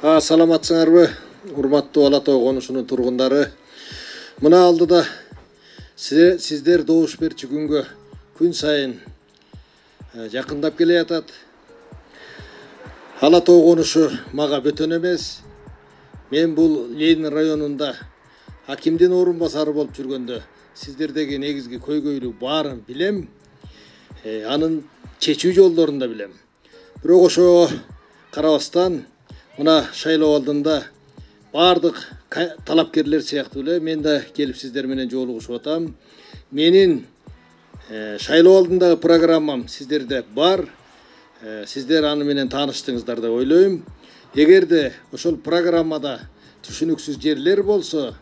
Саламатсыңарбы, урматтуу Ала Тоо конушунун тургундары. Мына алдыда сиздер добуш берчү күнгө күн сайын жакындап келе жатат. Ала Тоо конушу мага бөтөн эмес. Мен бул Ленин районунда акимдин орун басары болуп жүргөндө сиздердеги негизги көйгөйлүк баарын билем. Анын чечүү жолдорун да билем. Бирок ошого карабастан мына шайлоо алдында бардык талапкерлер сыяктуу эле мен да келип сиздер менен жолугушуп атам. Менин шайлоо алдындагы программам сиздерде бар. Сиздер аны менен тааныштыңыздар деп ойлойм. Эгерде ошол программада түшүнүксүз жерлер болсо,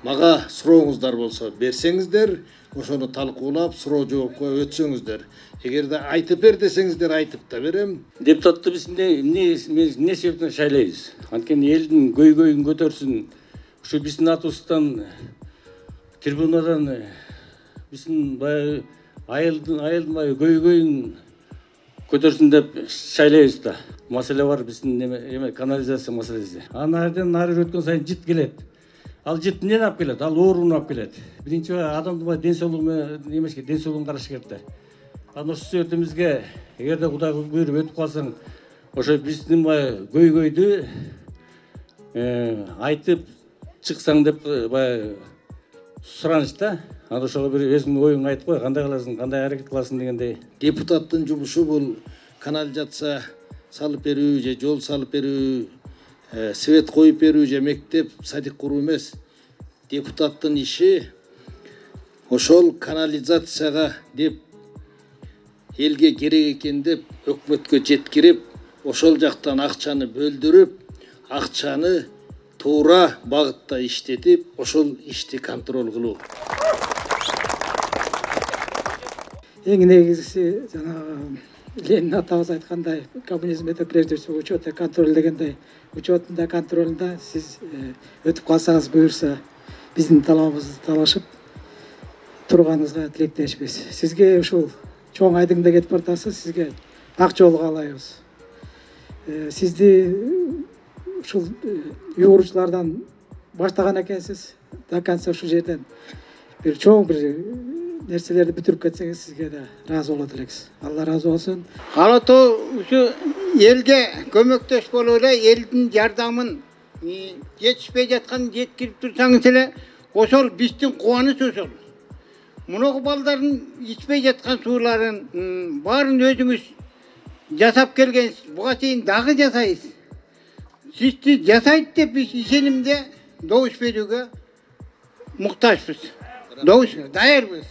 мага сурооңуздар болсо берсеңиздер, ошону талкуулап суроо жоопко өтсөңүздөр. Эгерде айтып бер десеңиздер, айтып да берем. Депутатты биз эмне себептен шайлайбыз? Анткени элдин көйгөйүн көтөрсүн. Ушу биздин атыбыздан трибунадан биздин баягы айылдын көйгөйүн көтөрсүн деп шайлайбыз да. Маселе бар биздин канализация маселеси. Андан нары өткөн сайын жит келет. Ал жит эмнени алып келет? Ал ооруну алып келет. Биринчи адамдын ден соолугун караш керек да. Ошол себептен эгерде Кудай буйруп өтүп калсаң, ошо биздин көйгөйдү айтып чыксаң деп баягы сураныч да. Аны ошого бир өзүңдүн оюңду айтып кой, кандай кыласың, кандай аракет кыласың дегендей. Депутаттын жумушу бул канализация салып берүү же жол салып берүү, свет коюп берүү же мектеп, садик куруу эмес. Депутаттын иши ошол канализацияга деп элге керек экен деп өкмөткө жеткирип, ошол жактан акчаны бөлдүрүп, акчаны туура багытта иштетип, ошол ишти контроль кылуу. Эң негизгиси жанагы Ленин атабыз айткандай, коммунизм это прежде всего учет и контроль дегендей, учетунда контролунда сиз өтүп калсаңыз буюрса, биздин талабыбызды талашып турганыңызга тилектешпиз. Сизге ушул чоң айдыңда кетип бартасыз, сизге ак жол каалайбыз. Сизди ушул югуручулардан баштаган экенсиз, до конца ушул жерден бир чоң бир нерселерди бүтүрүп кетсеңиз, сизге да ыраазы болот элекиз. Алла ыраазы болсун. Ала Тоо ушу элге көмөктөш болуп эле, элдин жардамын жетишпей жатканын жеткирип турсаңыз эле, ошол биздин кубаныч ошол. Мунугу балдардын ичпей жаткан сууларын баарын өзүңүз жасап келгенсиз. Буга чейин дагы жасайсыз. Сизди жасайт деп биз ишенимде добуш берүүгө муктажбыз. Добуш даярбыз.